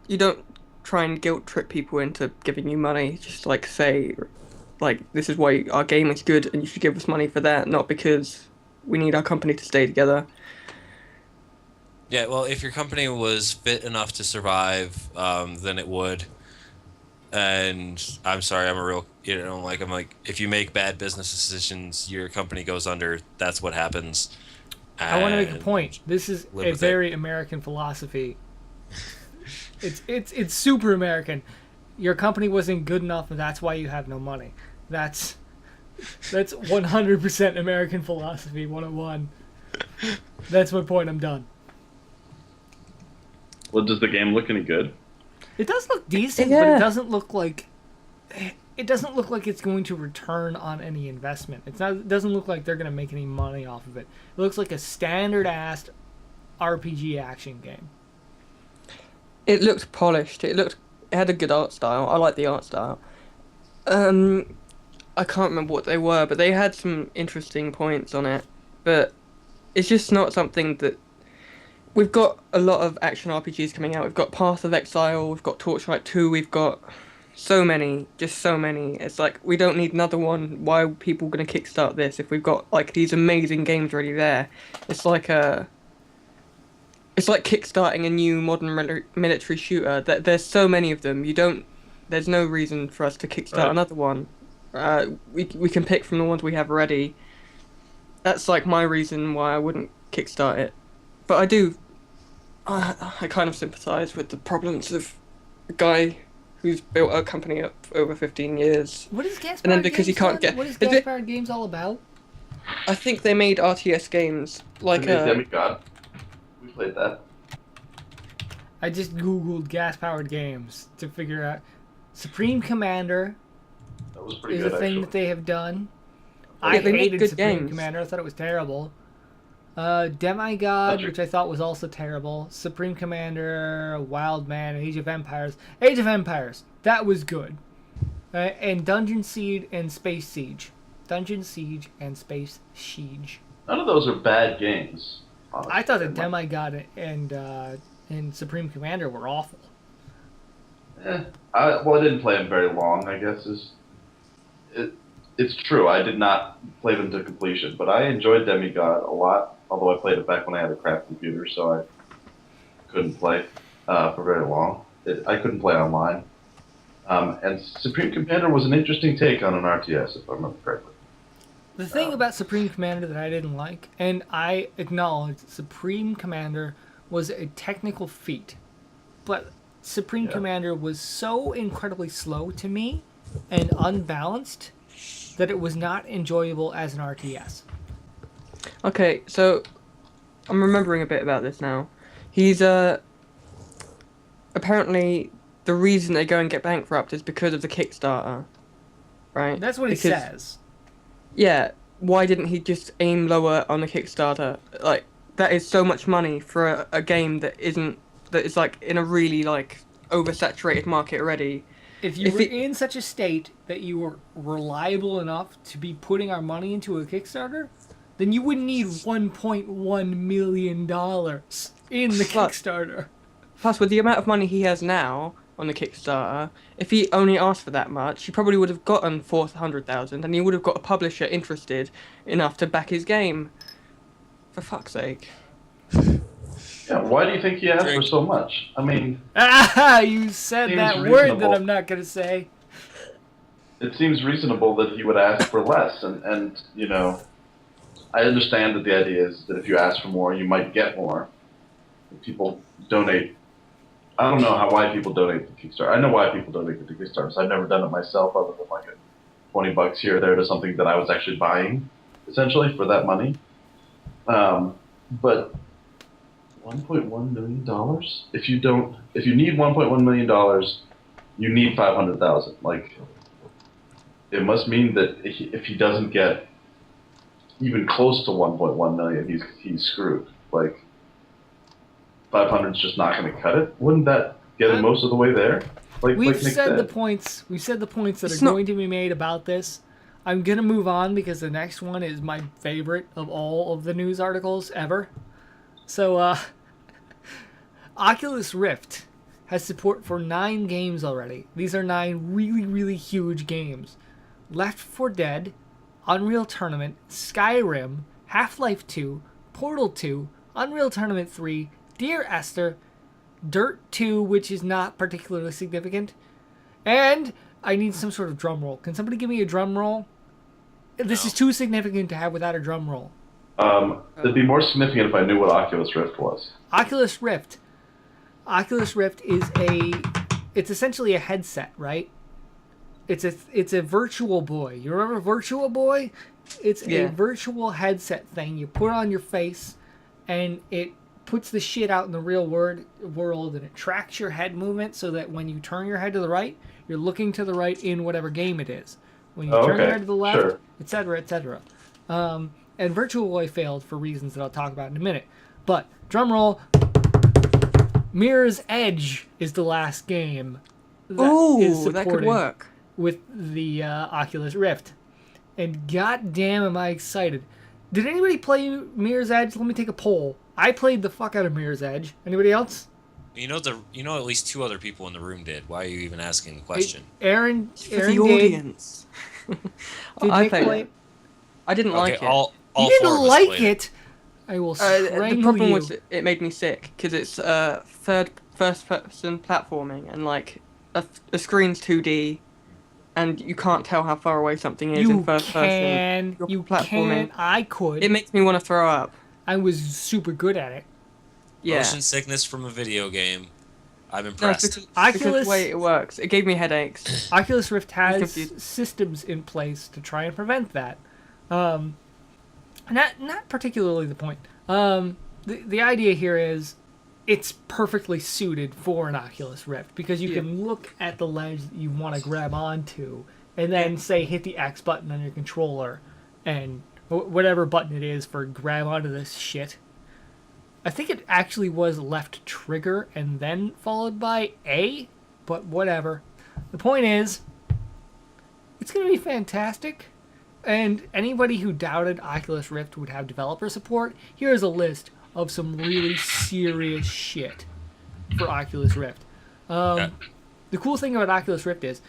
you don't try and guilt trip people into giving you money. Just like say, like, this is why our game is good and you should give us money for that, not because we need our company to stay together. Yeah, well, if your company was fit enough to survive, then it would. And I'm sorry, I'm like, if you make bad business decisions, your company goes under. That's what happens. I want to make a And point. This is live a with very American philosophy. It's super American. Your company wasn't good enough, and that's why you have no money. That's 100% American philosophy 101. That's my point. I'm done. Well, does the game look any good? It does look decent, but Yeah. it doesn't look like it's going to return on any investment. It doesn't look like they're going to make any money off of it. It looks like a standard-ass RPG action game. It looked polished. It had a good art style. I like the art style. I can't remember what they were, but they had some interesting points on it. But it's just not something that... We've got a lot of action RPGs coming out. We've got Path of Exile, we've got Torchlight 2, we've got so many, just so many. It's like, we don't need another one. Why are people going to kickstart this if we've got like these amazing games already there? It's like kickstarting a new modern military shooter. There's so many of them. There's no reason for us to kickstart Right. another one. we can pick from the ones we have ready. That's like my reason why I wouldn't kickstart it. But I do. I kind of sympathise with the problems of a guy who's built a company up for over 15 years. What is Gas And then Powered because he Games can't on? get- What is is Gas it- Powered Games all about? I think they made RTS games like They made Demigod. We played that. I just googled Gas Powered Games to figure out. Supreme Commander That was pretty is good, a thing actually. that they have done. Yeah, I they make hated good Supreme games. Commander. I thought it was terrible. Demigod, That's which I thought was also terrible. Supreme Commander, Wild Man, Age of Empires. Age of Empires, that was good. And Dungeon Siege and Space Siege. Dungeon Siege and Space Siege. None of those are bad games. Honestly. I thought that Demigod and Supreme Commander were awful. I didn't play them very long, I guess. It's true. I did not play them to completion, but I enjoyed Demigod a lot, although I played it back when I had a crap computer, so I couldn't play for very long. I couldn't play online. And Supreme Commander was an interesting take on an RTS, if I remember correctly. The thing about Supreme Commander that I didn't like, and I acknowledge Supreme Commander was a technical feat, but Supreme Yeah. Commander was so incredibly slow to me and unbalanced that it was not enjoyable as an RTS. Okay, so I'm remembering a bit about this now. He's apparently the reason they go and get bankrupt is because of the Kickstarter, right? That's what he Because- says. Yeah, why didn't he just aim lower on the Kickstarter? Like, that is so much money for a game that is like in a really like oversaturated market already. If you If were it- in such a state that you were reliable enough to be putting our money into a Kickstarter, then you wouldn't need $1.1 million in the But- Kickstarter. Plus, with the amount of money he has now on the Kickstarter, if he only asked for that much, he probably would have gotten 400,000, and he would have got a publisher interested enough to back his game. For fuck's sake. Yeah, why do you think he asked for Drink. so much? I mean, Ah, you said Seems that word that reasonable. I'm not going to say. it seems reasonable that he would ask for less, and you know, I understand that the idea is that if you ask for more, you might get more. If people donate. I don't know why people donate to Kickstarter. I know why people donate to Kickstarter. I've never done it myself, other than like a $20 here or there to something that I was actually buying, essentially for that money. But $1.1 million. If you need $1.1 million, you need 500,000. Like, it must mean that if he doesn't get even close to 1.1 million, he's screwed. Like, 500's just not going to cut it. Wouldn't that get him most of the way there? Like We've Nick said the said. points. We've said the points that It's are not- going to be made about this. I'm gonna move on because the next one is my favorite of all of the news articles ever. So, Oculus Rift has support for 9 games already. These are 9 really, really huge games: Left 4 Dead, Unreal Tournament, Skyrim, Half-Life 2, Portal 2, Unreal Tournament 3, Dear Esther, Dirt 2, which is not particularly significant, and I need some sort of drum roll. Can somebody give me a drum roll? This is too significant to have without a drum roll. It'd be more significant if I knew what Oculus Rift was. Oculus Rift. Oculus Rift is it's essentially a headset, right? It's a Virtual Boy. You remember Virtual Boy? It's a Yeah. virtual headset thing you put on your face, and it puts the shit out in the real world, and it tracks your head movement so that when you turn your head to the right, you're looking to the right in whatever game it is. When you Oh, turn your okay. head to the left, Sure. etc., etc. And Virtual Boy failed for reasons that I'll talk about in a minute. But drum roll. Mirror's Edge is the last game that is Ooh, that could supported work. with the Oculus Rift. And goddamn am I excited. Did anybody play Mirror's Edge? Let me take a poll. I played the fuck out of Mirror's Edge. Anybody else? You know at least 2 other people in the room did. Why are you even asking the question? Aaron For Aaron the did. audience. Did I Nick played play it. I didn't like it. all You 4 didn't of us like played it. I will The strangle problem you. was it made me sick because it's first person platforming and like the screen's 2D and you can't tell how far away something is You in first person. can. You're You platforming. can. I could. It makes me want to throw up. I was super good at it. Yeah. Motion sickness from a video game. I'm No, it's impressed. because the way it works. It gave me headaches. Oculus Rift has confused. systems in place to try and prevent that. Not particularly the point. The idea here is it's perfectly suited for an Oculus Rift because you can look at the lens that you want to grab onto and then say hit the X button on your controller and whatever button it is for grab onto this shit. I think it actually was left trigger and then followed by A, but whatever. The point is, it's going to be fantastic. And anybody who doubted Oculus Rift would have developer support, here's a list of some really serious shit for Oculus Rift. The cool thing about Oculus Rift is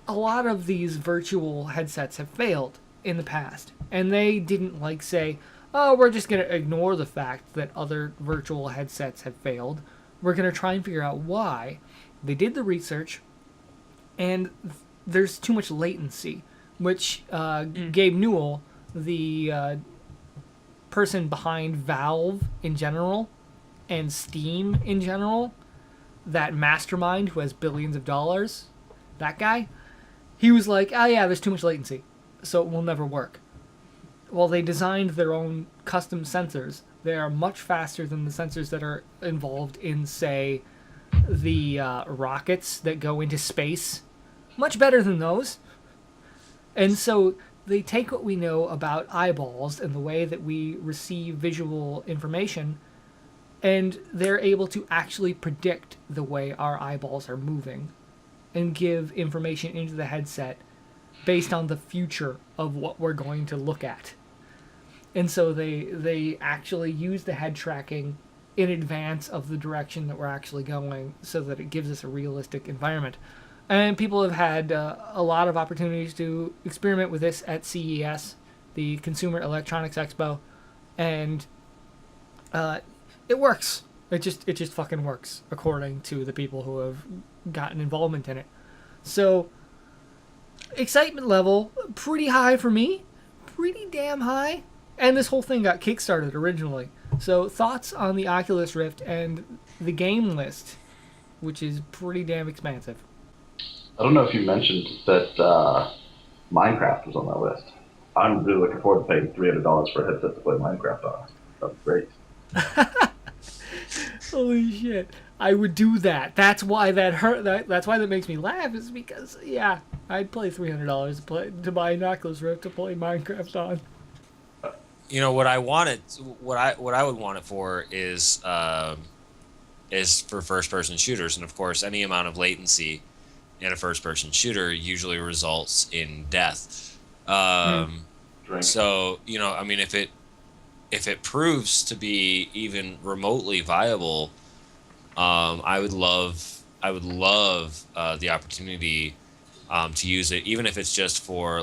a lot of these virtual headsets have failed in the past. And they didn't say, oh, we're just going to ignore the fact that other virtual headsets have failed. We're going to try and figure out why. They did the research, and there's too much latency, which Gabe Newell, the person behind Valve in general and Steam in general, that mastermind who has billions of dollars, that guy, he was like, oh yeah, there's too much latency, so it will never work. Well, they designed their own custom sensors. They are much faster than the sensors that are involved in, say, the rockets that go into space. Much better than those. And so they take what we know about eyeballs and the way that we receive visual information, and they're able to actually predict the way our eyeballs are moving and give information into the headset based on the future of what we're going to look at. And so they actually use the head tracking in advance of the direction that we're actually going so that it gives us a realistic environment. And people have had a lot of opportunities to experiment with this at CES, the Consumer Electronics Expo, and it works. It just fucking works, according to the people who have gotten involvement in it. So, excitement level, pretty high for me. Pretty damn high. And this whole thing got kickstarted originally. So, thoughts on the Oculus Rift and the game list, which is pretty damn expansive. I don't know if you mentioned that Minecraft was on that list. I'm really looking forward to paying $300 for a headset to play Minecraft on. That'd be great. Holy shit. I would do that. That's why that hurt. That's why that makes me laugh, is because, yeah, I'd pay $300 to buy an Oculus Rift to play Minecraft on. You know what I wanted, what I would want it for is for first-person shooters, and of course, any amount of latency in a first-person shooter usually results in death. So I mean, if it proves to be even remotely viable, I would love the opportunity to use it, even if it's just for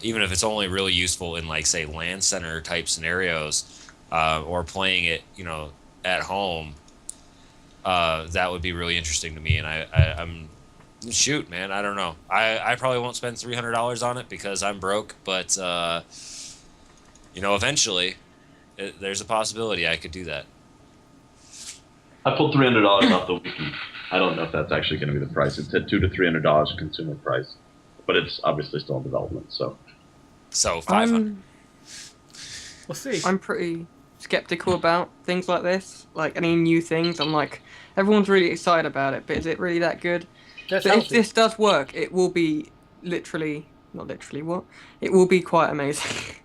even if it's only really useful in say LAN center type scenarios, or playing it at home. That would be really interesting to me, and I'm shoot, man, I don't know. I probably won't spend $300 on it because I'm broke, but eventually there's a possibility I could do that. I pulled $300 off the wiki. I don't know if that's actually going to be the price. It said $200 to $300 consumer price, but it's obviously still in development. So $500. We'll see. I'm pretty skeptical about things like this, like any new things. I'm like, everyone's really excited about it, but is it really that good? That's But if healthy. this does work, it will be it will be quite amazing.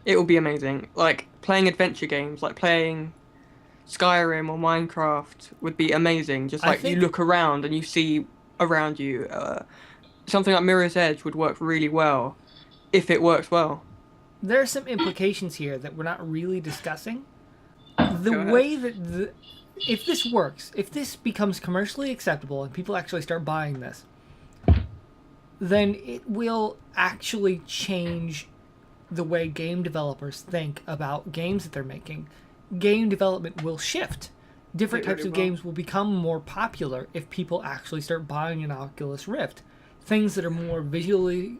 It will be amazing. Like playing adventure games, like playing Skyrim or Minecraft would be amazing. Just like you look around and you see around you. Something like Mirror's Edge would work really well if it works well. There are some implications here that we're not really discussing. Go The ahead. way that if this works, if this becomes commercially acceptable and people actually start buying this, then it will actually change the way game developers think about games that they're making. Game development will shift. different It types really of will. games will become more popular if people actually start buying an Oculus Rift. Things that are more visually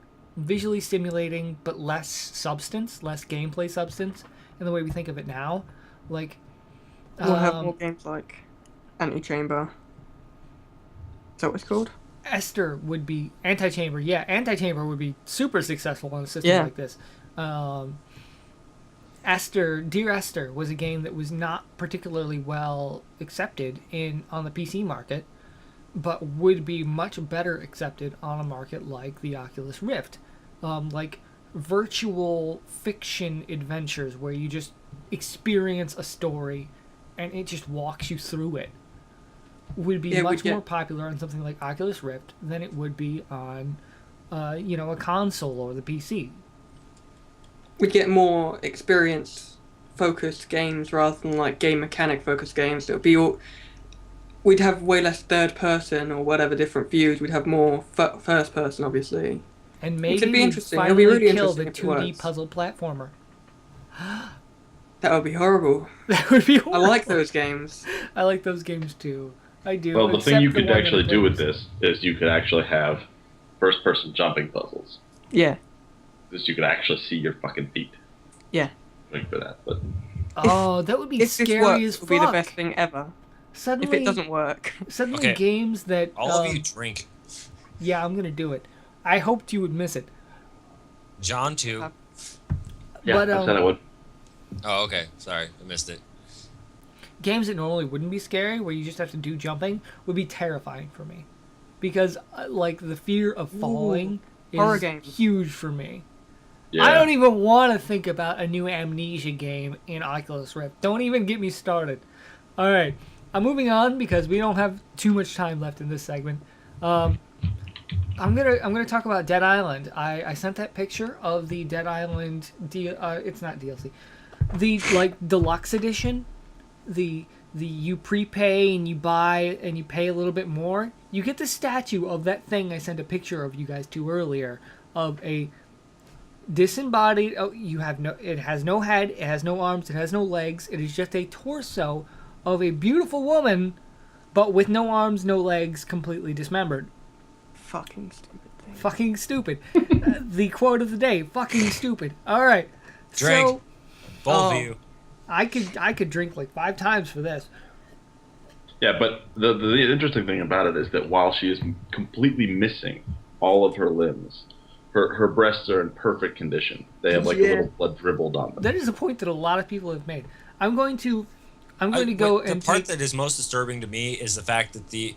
stimulating but less substance, less gameplay substance in the way we think of it now. Like We'll have more um, games like Antichamber. Is that what it's called? Esther would be Antichamber. Yeah, Antichamber would be super successful on a system Yeah. like this. Um, Esther, Dear Esther, was a game that was not particularly well accepted in on the PC market, but would be much better accepted on a market like the Oculus Rift, like virtual fiction adventures where you just experience a story, and it just walks you through it. Would be Yeah, we much more get popular on something like Oculus Rift than it would be on, a console or the PC. we'd get more experience focused games rather than like game mechanic focused games. It would be all. We'd have way less third person or whatever different views. We'd have more first person, obviously. And Which maybe would be we'd interesting. It'll be finally really kill the interesting if it 2D works. puzzle platformer. That would be horrible. That would be I horrible. like those games. I like those games too. I do. Well, the thing you except the could one that actually I do played with this is you could actually have first-person jumping puzzles. Yeah. Because you could actually see your fucking feet. Yeah. Wait for that, but Oh, that would be If this scary works, as it'll fuck. be the best thing ever. Suddenly, If it doesn't work, suddenly Okay. games that All of you drink. yeah, I'm gonna do it. I hoped you would miss it. John too. yeah, But, I said I would. Oh, okay. Sorry, I missed it. Games that normally wouldn't be scary, where you just have to do jumping, would be terrifying for me, because like the fear of falling horror is games. huge for me. Yeah. I don't even want to think about a new Amnesia game in Oculus Rift. Don't even get me started. All right, I'm moving on because we don't have too much time left in this segment. I'm gonna talk about Dead Island. I sent that picture of the Dead Island. It's not DLC. The like deluxe edition. The you prepay and you buy and you pay a little bit more. You get the statue of that thing I sent a picture of you guys to earlier, of a disembodied. Oh, it has no head, it has no arms, it has no legs. It is just a torso of a beautiful woman, but with no arms, no legs, completely dismembered. fucking stupid thing. Fucking stupid. The quote of the day: fucking stupid. All right. Drink. So Both Oh. of you. I could drink like 5 times for this. Yeah, but the interesting thing about it is that while she is completely missing all of her limbs, her breasts are in perfect condition. They have like a Yeah. little blood dribbled on them. That is a point that a lot of people have made. I'm going to go The and part take. that is most disturbing to me is the fact that the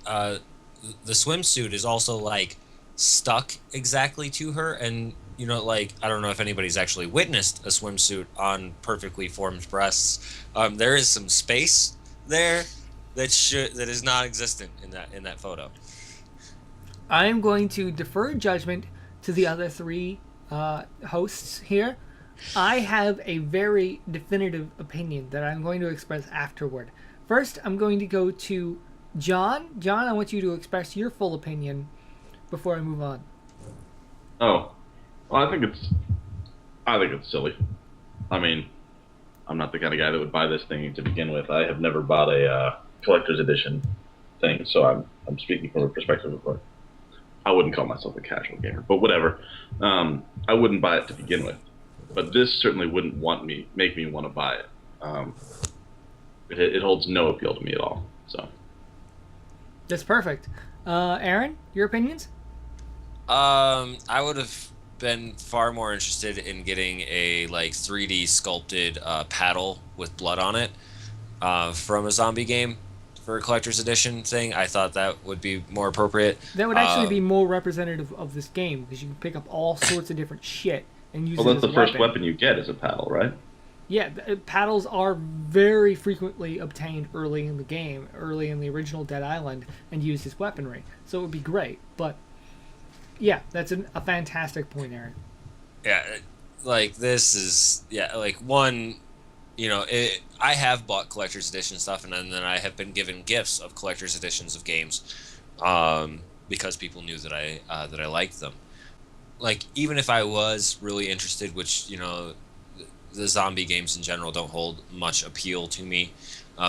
swimsuit is also like stuck exactly to her, and like I don't know if anybody's actually witnessed a swimsuit on perfectly formed breasts. There is some space there that is not existent in that photo. I am going to defer judgment to the other 3 hosts here. I have a very definitive opinion that I'm going to express afterward. First, I'm going to go to John. John, I want you to express your full opinion before I move on. Oh, well, I think it's silly. I mean, I'm not the kind of guy that would buy this thing to begin with. I have never bought a collector's edition thing, so I'm speaking from a perspective of I wouldn't call myself a casual gamer, but whatever. I wouldn't buy it to begin with, but this certainly wouldn't make me want to buy it. It holds no appeal to me at all. So That's perfect. Aaron, your opinions? I would have been far more interested in getting a like 3D sculpted paddle with blood on it from a zombie game for a collector's edition thing. I thought that would be more appropriate. That would actually be more representative of this game, because you can pick up all sorts of different shit and use well, it that's as the a first weapon you get is a paddle, right? Yeah, paddles are very frequently obtained early in the game, early in the original Dead Island, and used as weaponry. So it would be great. But yeah, that's a fantastic point, Aaron. Yeah, like this is like one. I have bought collector's edition stuff, and then I have been given gifts of collector's editions of games, because people knew that I liked them. Like even if I was really interested, which the zombie games in general don't hold much appeal to me,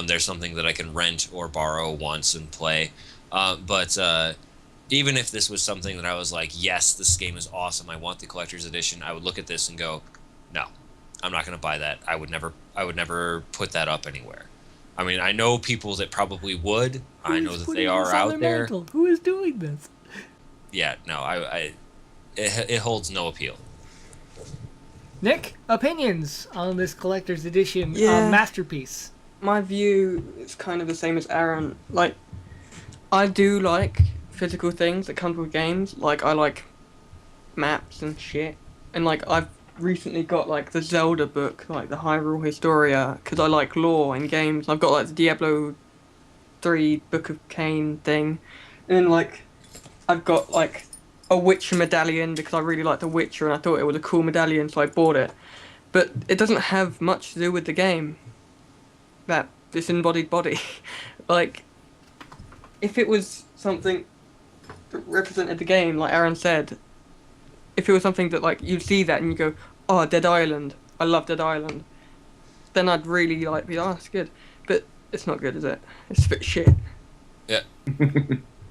There's something that I can rent or borrow once and play. But even if this was something that I was like, yes, this game is awesome, I want the collector's edition, I would look at this and go, no, I'm not going to buy that. I would never put that up anywhere. I mean, I know people that probably would. I know that they are out there. Mantle? Who is doing this? Yeah, no, it holds no appeal. Nick, opinions on this collector's edition Yeah. masterpiece? My view is kind of the same as Aaron. Like, I do like physical things that come with games. Like, I like maps and shit. And, like, I've recently got, like, the Zelda book, like, the Hyrule Historia, because I like lore in games. I've got, like, the Diablo 3 Book of Cain thing. And then, like, I've got, like, a Witcher medallion because I really like The Witcher and I thought it was a cool medallion, so I bought it. But it doesn't have much to do with the game. That disembodied body. Like, if it was something that represented the game, like Aaron said, if it was something that, like, you'd see that and you go, oh, Dead Island, I love Dead Island, then I'd really, like, be, oh, it's good. But it's not good, is it? It's a bit shit. Yeah.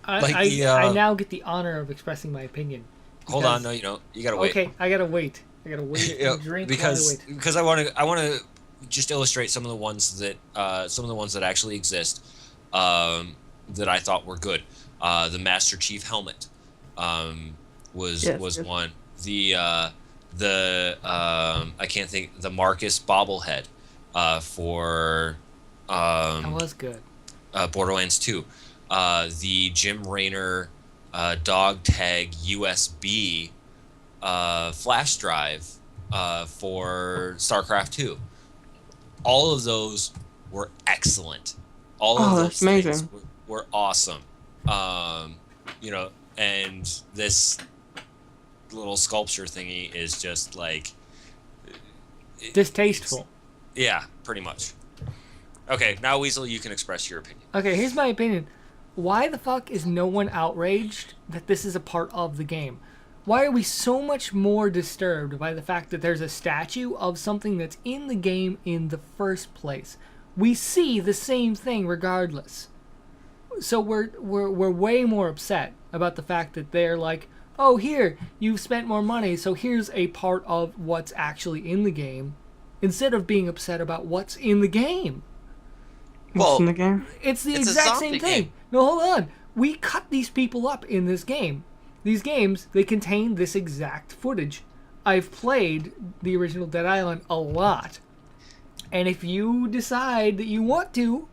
I now get the honor of expressing my opinion. Hold on, no, you don't. You gotta wait. Okay, I gotta wait. And drink because while I wait. because I want to just illustrate some of the ones that actually exist that I thought were good. The Master Chief helmet was Yes. one. I can't think, the Marcus bobblehead for That was good. Borderlands 2. The Jim Raynor dog tag USB flash drive for StarCraft 2. All of those were excellent. All of those that's amazing. things were awesome. And this little sculpture thingy is just like Distasteful. yeah, pretty much. Okay, now Weasel, you can express your opinion. Okay, here's my opinion. Why the fuck is no one outraged that this is a part of the game? Why are we so much more disturbed by the fact that there's a statue of something that's in the game in the first place? We see the same thing regardless. So we're way more upset about the fact that they're like, oh, here, you've spent more money, so here's a part of what's actually in the game, instead of being upset about what's in the game. What's in the game? It's the It's a exact zombie same thing. game. No, hold on. We cut these people up in this game. These games, they contain this exact footage. I've played the original Dead Island a lot. And if you decide that you want to,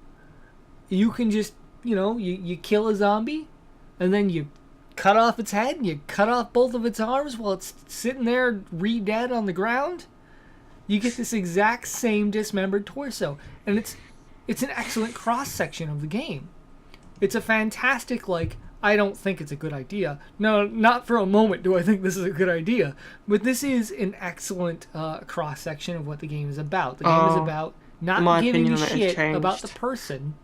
you can just, you kill a zombie, and then you cut off its head, and you cut off both of its arms while it's sitting there re-dead on the ground. You get this exact same dismembered torso. And it's an excellent cross-section of the game. It's a fantastic, I don't think it's a good idea. No, not for a moment do I think this is a good idea. But this is an excellent cross-section of what the game is about. The game is about not my giving a opinion on it has shit changed. about the person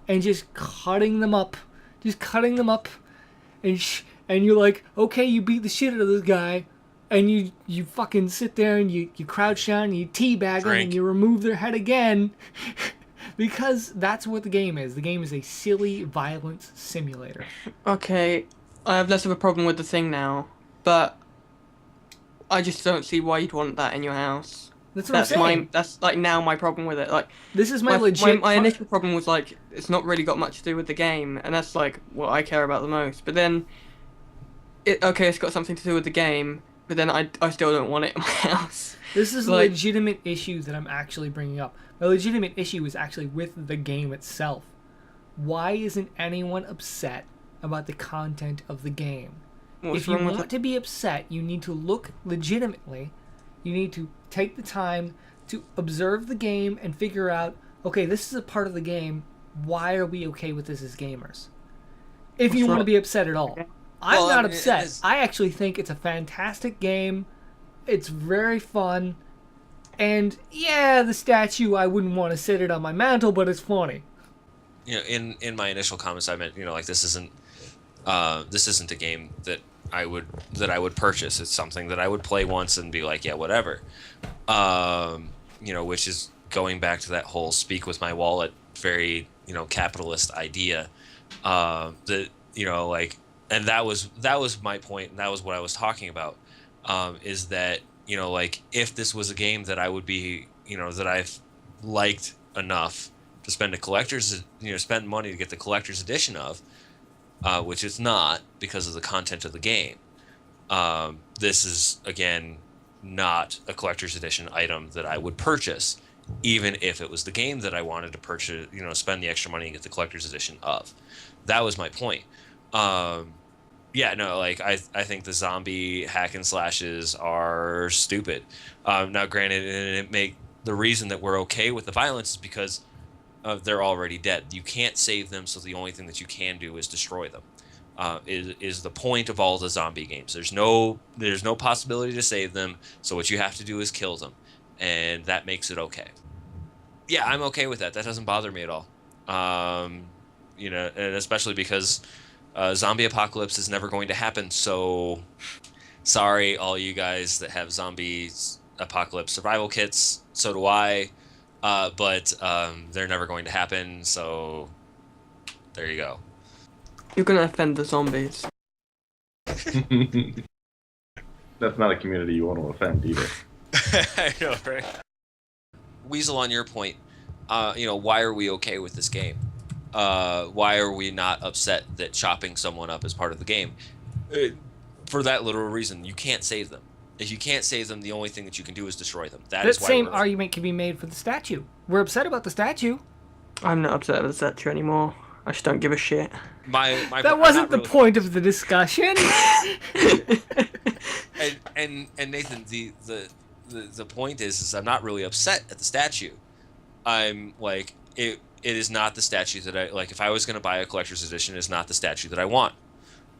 and just cutting them up. Just cutting them up. And you're like, okay, you beat the shit out of this guy. And you fucking sit there and you crouch down and you teabag them and you remove their head again. Because that's what the game is. The game is a silly violence simulator. Okay, I have less of a problem with the thing now, but I just don't see why you'd want that in your house. That's what I'm saying. That's like now my problem with it. Like, This is my legit... my initial problem was like it's not really got much to do with the game, and that's like what I care about the most. But then, it's got something to do with the game, but then I still don't want it in my house. This is a legitimate issue that I'm actually bringing up. The legitimate issue is actually with the game itself. Why isn't anyone upset about the content of the game? If you want to be upset, you need to look legitimately. You need to take the time to observe the game and figure out, okay, this is a part of the game. Why are we okay with this as gamers? If you want to be upset at all. I'm not upset. I actually think it's a fantastic game. It's very fun. And yeah, the statue, I wouldn't want to sit it on my mantle, but it's funny. In my initial comments, I meant, this isn't a game that I would purchase. It's something that I would play once and be like, yeah, whatever. Which is going back to that whole speak with my wallet, very, capitalist idea, that, like, and that was my point, and that was what I was talking about, is that, like, if this was a game that I would be, that I've liked enough to spend spend money to get the collector's edition of, which it's not because of the content of the game. This is, again, not a collector's edition item that I would purchase, even if it was the game that I wanted to purchase, spend the extra money and get the collector's edition of. That was my point. Yeah, no, like, I think the zombie hack and slashes are stupid. Now, granted, the reason that we're okay with the violence is because they're already dead. You can't save them, so the only thing that you can do is destroy them. Is the point of all the zombie games. There's no possibility to save them, so what you have to do is kill them, and that makes it okay. Yeah, I'm okay with that. That doesn't bother me at all. And especially because zombie apocalypse is never going to happen. So, sorry, all you guys that have zombie apocalypse survival kits. So do I. But they're never going to happen. So, there you go. You're gonna offend the zombies. That's not a community you want to offend either. I know, right? Weasel, on your point, why are we okay with this game? Why are we not upset that chopping someone up is part of the game? For that literal reason, you can't save them. If you can't save them, the only thing that you can do is destroy them. That same argument can be made for the statue. We're upset about the statue. I'm not upset with the statue anymore. I just don't give a shit. That wasn't the point of the discussion. and Nathan, the point is I'm not really upset at the statue. I'm like, it is not the statue that I like. If I was going to buy a collector's edition, it's not the statue that I want.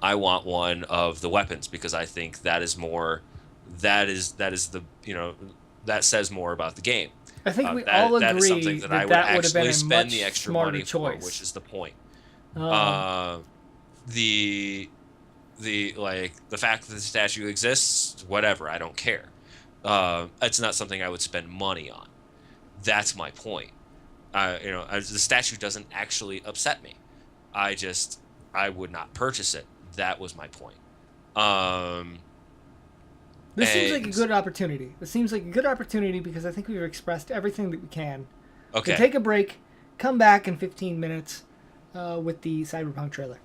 I want one of the weapons, because I think that is more. That is the that says more about the game. I think we all agree that is something that I would have been a spend much the extra smarter money choice. for, which is the point. Oh. The fact that the statue exists, whatever, I don't care. It's not something I would spend money on. That's my point. The statue doesn't actually upset me. I would not purchase it. That was my point. This seems like a good opportunity. This seems like a good opportunity because I think we've expressed everything that we can. Okay. So take a break, come back in 15 minutes with the Cyberpunk trailer.